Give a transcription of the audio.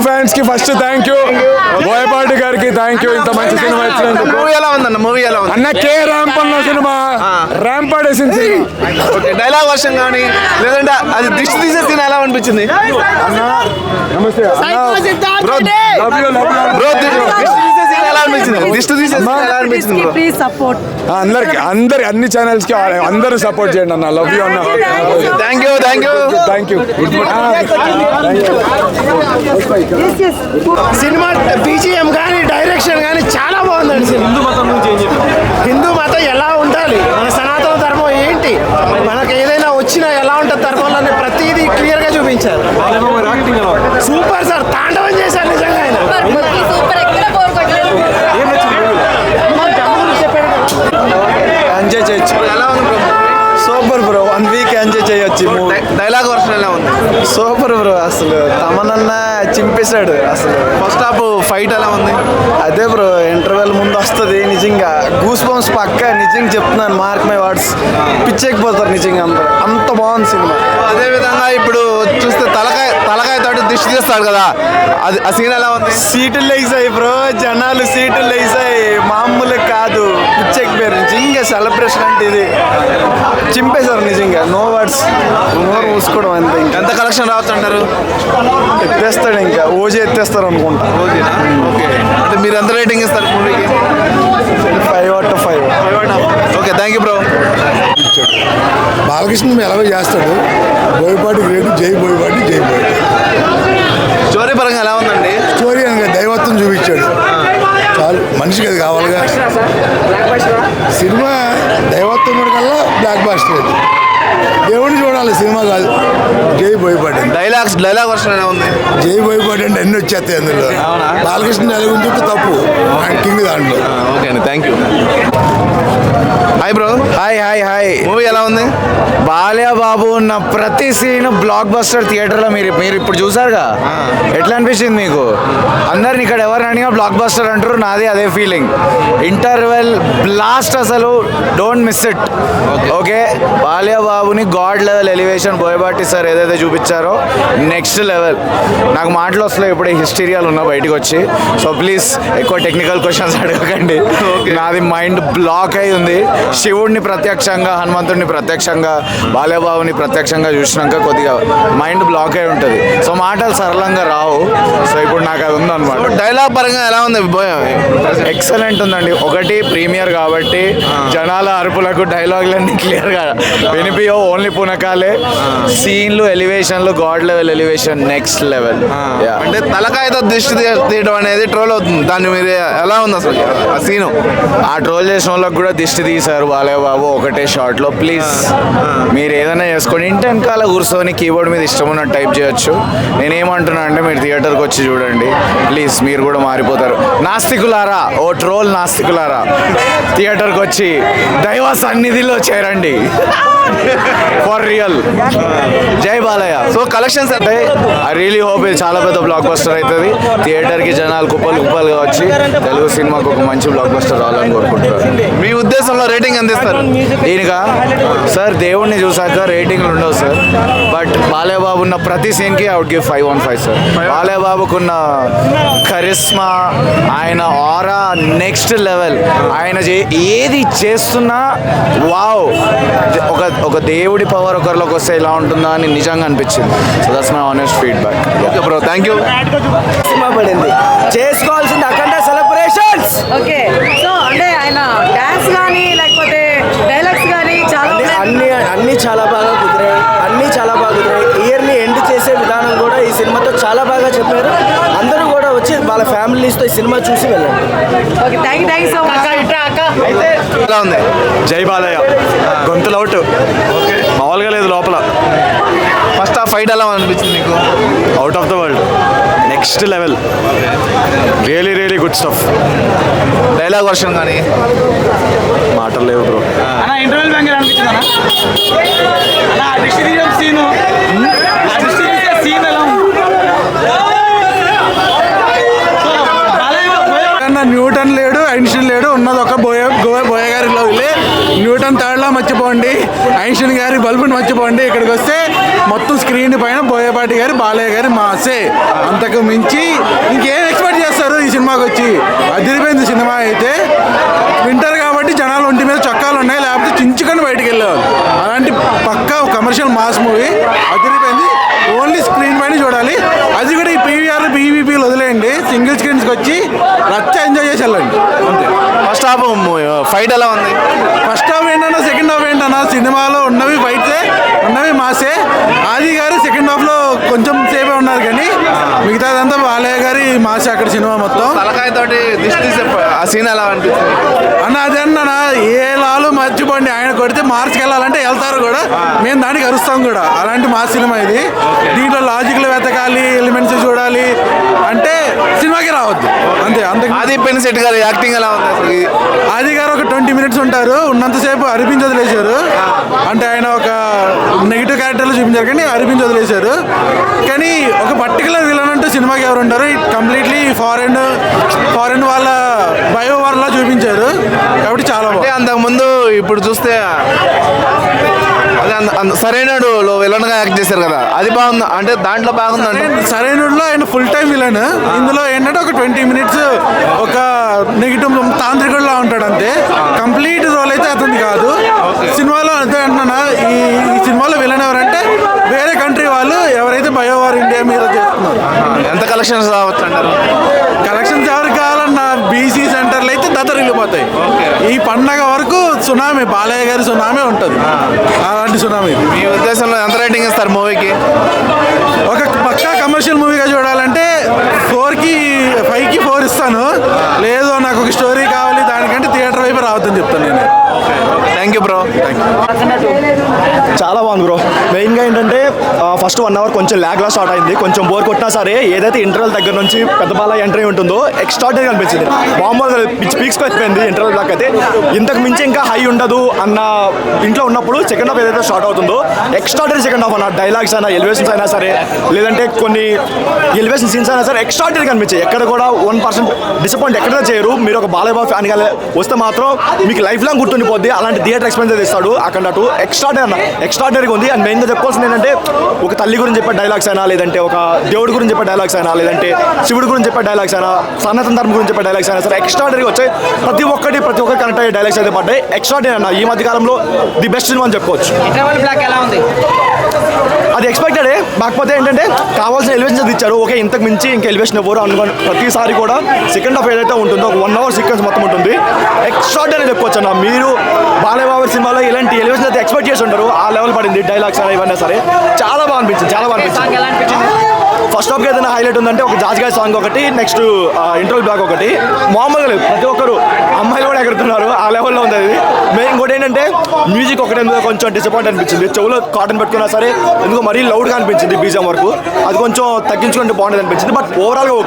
Fans కి first thank you, Boyapati గారికి thank you, ఇంత మంచి సినిమా ఇచ్చినందుకు. మూవీ ఎలా ఉందన్న? మూవీ ఎలా ఉంది అన్న? కే ర్యాంపన్న సినిమా, ర్యాంపాడేసిన సినిమా. డైలాగ్ వర్షన్ కానీ లేదంటే అది దిష్టి తీసే సీన్ ఎలా అనిపించింది? నమస్తే బ్రో దిష్టి తీసే సీన్ ఎలా అనిపించింది? అందరికి అన్ని ఛానల్స్ కి అందరూ సపోర్ట్ చేయండి అన్న. లవ్ యూ అన్న. Thank you thank you. Cinema BGM కానీ డైరెక్షన్ కానీ చాలా బాగుందండి. హిందూ మతం ఎలా ఉండాలి, మన సనాతన ధర్మం ఏంటి, మనకు ఏదైనా వచ్చినా ఎలా ఉంటుంది ధర్మంలో ప్రతిదీ క్లియర్ గా చూపించారు. సూపర్ సార్, తాండవం చేశారు నిజంగా ఆయన. ఎంజాయ్ చేయొచ్చు. ఎలా ఉంది bro? Super bro, 1 week enjoy చేయొచ్చు. డైలాగ్ వర్షన్ ఎలా ఉంది? సూపర్ బ్రో, అసలు తమనన్న చింపేశాడు. అసలు ఫస్ట్ హాఫ్ ఫైట్ ఎలా ఉంది? అదే బ్రో, ఇంటర్వెల్ ముందు వస్తుంది నిజంగా గూస్ బంప్స్ పక్క. నిజంగా చెప్తున్నాను, మార్క్ మై వర్డ్స్, పిచ్చెక్కిపోతారు నిజంగా. అంత బాగుంది సినిమా. అదే విధంగా ఇప్పుడు చూస్తే తలకాయ తోటి దిష్టి తీస్తాడు కదా, అది ఆ సీన్ ఎలా ఉంది? సీట్లు లేసాయి బ్రో, జనాలు సీట్లు లేసాయి, మామూలు కాదు, పిచ్చెక్కిపోయారు నిజంగా. సెలబ్రేషన్ అంటే ఇది చింపేశారు నిజంగా. నో వర్డ్స్, నోరు మూసుకోవడం అంతే. ఎంత కలెక్షన్ రావచ్చు అంటారు? ఎత్తేస్తాడు, ఇంకా ఓజీ ఎత్తేస్తారు అనుకుంటా. ఓకేనా? ఓకే, అంటే మీరు ఎంత రేటింగ్ ఇస్తారు మూవీకి? 5 out of 5. Okay, thank you bro. Balakrishna ఎలాగో చేస్తాడు. బోయపాటి గ్రేట్, జై బోయపాటి, జై బోయపాటి. స్టోరీ పరంగా ఎలా ఉందండి? స్టోరీ అనగా దైవత్వం చూపించాడు. చాలు, మనిషికి అది కావాలిగా. సినిమా దైవత్వం కల్లా బ్లాక్ బాస్టర్. దేవుడిని చూడాలి, సినిమా కాదు. జై బోయపాటి. డైలాగ్ వర్షన్ ఎలా ఉంది? జై బోయపాటి అంటే అన్ని వచ్చేస్తాయి అందులో. బాలకృష్ణ ఎలాగుంటే తప్పు, ఆయన కింగ్ దాంట్లో. ఓకే అండి, thank you. Hi bro. Hi. Movie ఎలా ఉంది? బాలయ్య బాబు ఉన్న ప్రతి సీన్ బ్లాక్ బస్టర్ థియేటర్లో మీరు ఇప్పుడు చూసారుగా. ఎట్లా అనిపించింది మీకు? అందరిని ఇక్కడ ఎవరిని అడిగినా బ్లాక్ బస్టర్ అంటారు. నాది అదే ఫీలింగ్. ఇంటర్వెల్ బ్లాస్ట్, అసలు don't miss it. Okay, Balayya బాబుని god level elevation Boyapati sir ఏదైతే చూపించారో నెక్స్ట్ లెవెల్. నాకు మాటలు వస్తున్నాయి ఇప్పుడే, హిస్టీరియాలు ఉన్నా బయటకు వచ్చి. సో ప్లీజ్ ఎక్కువ టెక్నికల్ క్వశ్చన్స్ అడగకండి, నాది మైండ్ బ్లాక్ అయి ఉంది. శివుడిని ప్రత్యక్షంగా, హనుమంతుడిని ప్రత్యక్షంగా, బాలయ్యబాబుని ప్రత్యక్షంగా చూసినాక కొద్దిగా మైండ్ బ్లాక్ అయి ఉంటుంది. సో మాటలు సరళంగా రావు. సో ఇప్పుడు నాకు అది ఉందన్నమాట. డైలాగ్ పరంగా ఎలా ఉంది? ఎక్సలెంట్ ఉందండి. ఒకటి ప్రీమియర్ కాబట్టి జనాల అరుపులకు డైలాగులన్నీ క్లియర్గా వినిపియో, ఓన్లీ పునకాలే. సీన్లు, ఎలివేషన్లు, god level elevation, next level. అంటే తలకాయతో దిష్టి తీయడం అనేది ట్రోల్ అవుతుంది, దాన్ని మీరు ఎలా ఉంది అసలు ఆ సీను? ఆ ట్రోల్ చేసిన వాళ్ళకి కూడా దిష్టి తీశారు బాలయ్య బాబు ఒకటే షాట్లో. ప్లీజ్ మీరు ఏదైనా చేసుకోండి, ఇంటి వెనకాల కూర్చొని కీబోర్డ్ మీద ఇష్టం ఉన్నట్టు టైప్ చేయొచ్చు. నేనేమంటున్నా అంటే మీరు థియేటర్కి వచ్చి చూడండి ప్లీజ్, మీరు కూడా మారిపోతారు. నాస్తికులారా, ఓ ట్రోల్ నాస్తికులారా, థియేటర్కి వచ్చి దైవ సన్నిధిలో చేరండి. For real. జై బాలయ్య. సో కలెక్షన్స్ అంటే ఐ రియలీ హోప్ ఇది చాలా పెద్ద బ్లాక్ బస్టర్ అవుతుంది. థియేటర్కి జనాలు కుప్పలుగా వచ్చి తెలుగు సినిమాకు ఒక మంచి బ్లాక్ బస్టర్ రావాలని కోరుకుంటున్నారు. మీ ఉద్దేశంలో రేటింగ్ ఎంత ఇస్తారు దీనిగా? సార్ దేవుడిని చూసాక రేటింగ్లు ఉండవు సార్. బట్ బాలయ్య బాబు ఉన్న ప్రతి సీన్కి I would give 5 on 5 sir. Balayya బాబుకున్న కరిస్మా, ఆయన ఆరా నెక్స్ట్ లెవెల్. ఆయన ఏది చేస్తున్నా వావ్, ఒక దేవుడి పవర్ ఒకరిలోకి వస్తే ఇలా ఉంటుందా అని నిజంగా అనిపించింది. So that's my honest feedback. Okay bro, thank you. Cinema పడింది, చేసుకోవాల్సింది అఖండ సెలబ్రేషన్స్. ఓకే, సో అంటే ఆయన డాన్స్ కానీ లేకపోతే డైలాగ్స్ కానీ చాలా అన్నీ చాలా బాగా కుదిరాయి. ఇయర్ని ఎండ్ చేసే విధానం కూడా ఈ సినిమాతో చాలా బాగా చెప్పారు. అందరూ కూడా వచ్చి వాళ్ళ ఫ్యామిలీస్తో ఈ సినిమా చూసి వెళ్ళండి. Okay, thank you so much. ఎలా ఉంది? జై బాలయ్య. గొంతులు అవుట్. ఓకే, మామూలుగా లేదు లోపల. ఫస్ట్ ఆ ఫైట్ ఎలా అనిపించింది మీకు? Out of the world, next level, really good stuff. Dialogue version కానీ మాటలు లేవు బ్రో. ఇంటర్వెల్ బ్యాంక్ అనిపించింది న్యూటన్ లేడు, ఐన్స్టీన్ లేడు, ఉన్నది ఒక బోయ గారిలో న్యూటన్ థర్డ్లా మర్చిపోండి, ఐన్స్టీన్ గారి బల్బుని మర్చిపోండి. ఇక్కడికి వస్తే మొత్తం స్క్రీన్ పైన బోయపాటి గారి బాలయ్య గారి మాసే. అంతకు మించి ఇంకేం ఎక్స్పెక్ట్ చేస్తారు ఈ సినిమాకి వచ్చి? అదిరిపోయింది సినిమా అయితే. వింటర్ కాబట్టి జనాలు ఒంటి మీద చొక్కాలు ఉన్నాయి, లేకపోతే చించుకొని బయటికి వెళ్ళేవాళ్ళు. అలాంటి పక్కా కమర్షియల్ మాస్ మూవీ. అదిరిపోయింది. ఓన్లీ స్క్రీన్ పైన చూడాలి. అది కూడా ఈ పీవీఆర్ పీవీపీలు వదిలేయండి, సింగిల్ స్క్రీన్స్కి వచ్చి రచ్చ ఎంజాయ్ చేసి వెళ్ళండి అంతే. ఫస్ట్ హాఫ్ ఫైట్ ఎలా ఉంది? ఫస్ట్ హాఫ్ ఏంటన్నా, సెకండ్ హాఫ్ ఏంటన్నా, సినిమాలో ఉన్నవి ఫైట్సే, ఉన్నవి మాసే. ఆది గారు సెకండ్ హాఫ్లో కొంచెం సేపే ఉన్నారు, కానీ మిగతాదంతా బాలయ్య గారి మాసే అక్కడ సినిమా మొత్తం. తలకాయ తోటి దిష్టి తీసే ఆ సీన్ ఎలా అనిపిస్తుంది అన్న? అదే అన్న, ఏ లాలు మర్చిపోండి, ఆయన కొడితే మార్చికి వెళ్ళాలంటే వెళ్తారు కూడా, మేము దానికి అరుస్తాం కూడా. అలాంటి మాస్ సినిమా ఇది. దీంట్లో లాజిక్లు వెతకాలి, ఎలిమెంట్స్ చూడాలి అంటే సినిమాకి రావద్దు అంతే. అంతే. ఆది పెన్సెట్ గారి యాక్టింగ్ ఎలా ఉంది అసలు? ఆది గారు ఒక 20 minutes ఉంటారు, ఉన్నంతసేపు అరిపించి వదిలేశారు. అంటే ఆయన ఒక నెగిటివ్ క్యారెక్టర్లు చూపించారు, కానీ అరిపించి వదిలేశారు. కానీ ఒక పర్టికులర్ విలన్ అంటూ సినిమాకి ఎవరు ఉంటారు? కంప్లీట్లీ ఫారెన్ వాళ్ళ బయో వార్లా చూపించారు, కాబట్టి చాలా అంటే బాగుంది. అంతకుముందు ఇప్పుడు చూస్తే అదే సరైనడు విలన్గా యాక్ట్ చేశారు కదా, అది బాగుంది అంటే దాంట్లో బాగుంది అంటే. సరైనలో ఆయన ఫుల్ టైం విలన్. ఇందులో ఏంటంటే ఒక 20 minutes ఒక నెగిటివ్ తాంత్రికుడిలా ఉంటాడు అంతే. కంప్లీట్ రోల్ అయితే అతనికి కాదు సినిమాలో. అంతే అంటున్నా, ఈ సినిమాలో విలన్ ఎవరంటే వేరే కంట్రీ వాళ్ళు, ఎవరైతే బయోవార్ ఇండియా మీద చేస్తున్నారు. ఎంత కలెక్షన్స్ రావచ్చు అంటారు? కలెక్షన్స్ ఎవరికి కావాలన్నా బీసీ సెంటర్లు అయితే దద్దరిల్లిపోతాయి. ఈ పండగ వరకు సునామీ, బాలయ్య గారి సునామీ ఉంటుంది. అలాంటి సునామీ. మీ ఉద్దేశంలో ఎంత రేటింగ్ ఇస్తారు మూవీకి? ఒక పక్కా కమర్షియల్ మూవీగా చూడాలంటే 4కి 5కి 4 ఇస్తాను. లేదు నాకు ఒక స్టోరీ కావాలి, దానికంటే థియేటర్ వైపు రావద్దని చెప్తాను నేను. Thank you bro. చాలా బాగుంది బ్రో. మెయిన్గా ఏంటంటే ఫస్ట్ 1 hour కొంచెం ల్యాగ్లా స్టార్ట్ అయింది, కొంచెం బోర్ కొట్టినా సరే ఏదైతే ఇంటర్వెల్ దగ్గర నుంచి పెద్ద బాలయ్య ఎంట్రీ ఉంటుందో ఎక్స్ట్రాడనరీ అనిపించింది. మామూలుగా పీక్స్ అయిపోయింది ఇంటర్వెల్ బ్లాక్ అయితే. ఇంతకు మించి ఇంకా హై ఉండదు అన్న ఇంట్లో ఉన్నప్పుడు సెకండ్ హాఫ్ ఏదైతే స్టార్ట్ అవుతుందో ఎక్స్ట్రాడనరీ సెకండ్ హాఫ్ అన్న. డైలాగ్స్ అయినా, ఎలివేషన్స్ అయినా సరే, లేదంటే కొన్ని ఎలివేషన్ సీన్స్ అయినా సరే ఎక్స్ట్రాడనరీ కనిపించాయి. ఎక్కడ కూడా 1% డిసప్పాయింట్ ఎక్కడైనా చేయరు. మీరు ఒక బాలయ్య బాబు ఫ్యాన్ గా వస్తే మాత్రం మీకు లైఫ్ లాంగ్ గుర్తుండిపోద్ది. అలాంటి థియేటర్ ఎక్స్పీరియన్స్ ఇస్తాడు అక్కడ. ఎక్స్ట్రాడనరీగా ఉంది. అండ్ మెయిన్గా చెప్పుకోవాల్సింది ఏంటంటే, ఒక తల్లి గురించి చెప్పే డైలాగ్స్ అయినా, లేదంటే ఒక దేవుడి గురించి చెప్పే డైలాగ్స్ అయినా, లేదంటే శివుడి గురించి చెప్పే డైలాగ్స్ అయినా, సనాతన ధర్మం గురించి చెప్పే డైలాగ్స్ అయినా సరే ఎక్స్ట్రాడనరీగా వచ్చాయి. ప్రతి ఒక్కటి కనెక్ట్ అయ్యే డైలాగ్స్ అయితే పడ్డాయి. ఎక్స్ట్రాడనరీ అన్న. ఈ మధ్య కాలంలో ది బెస్ట్ సినిమా అని చెప్పుకోవచ్చు. ఇంటర్వల్ బ్లాక్ ఎలా ఉంది? అది ఎక్స్పెక్టెడే. కాకపోతే ఏంటంటే కావాల్సిన ఎలివేషన్స్ అది ఇచ్చారు. ఓకే, ఇంతకు మించి ఇంకా ఎలివేషన్ ఎవరు అనుకోని ప్రతిసారి కూడా సెకండ్ హాఫ్ ఏదైతే ఉంటుందో ఒక 1 hour సీక్వెన్స్ మొత్తం ఉంటుంది. ఎక్స్ట్రాడనరీ చెప్పుకోవచ్చు అన్న. మీరు బాలయ్య బాబు సినిమాలో ఇలాంటి ఎలివేషన్ అయితే ఎక్స్పెక్ట్ చేసి ఉంటారు, ఆ లెవెల్ పడింది. డైలాగ్స్ అయినా ఇవన్నీ సరే చాలా బాగా అనిపించింది, చాలా బాగా సాంగ్ ఎలా అనిపించింది. ఫస్ట్ హాఫ్కి ఏదైనా హైలైట్ ఉందంటే ఒక జాజ్గాయ్ సాంగ్ ఒకటి, నెక్స్ట్ ఇంటర్వల్ బ్లాక్ ఒకటి. మామూలుగా లేదు, ప్రతి ఒక్కరు అమ్మాయిలు కూడా ఎగురుతున్నారు, ఆ లెవెల్లో ఉంది అది. మెయిన్ ఇంకోటి ఏంటంటే మ్యూజిక్ ఒకటి ఎందుకు కొంచెం డిసప్పాయింట్ అనిపించింది. చెవులో కాటన్ పెట్టుకున్నా సరే ఎందుకో మరీ లౌడ్గా అనిపించింది బీజం వరకు. అది కొంచెం తగ్గించుకుంటే బాగుంటుంది అనిపించింది. బట్ ఓవరాల్గా ఓకే.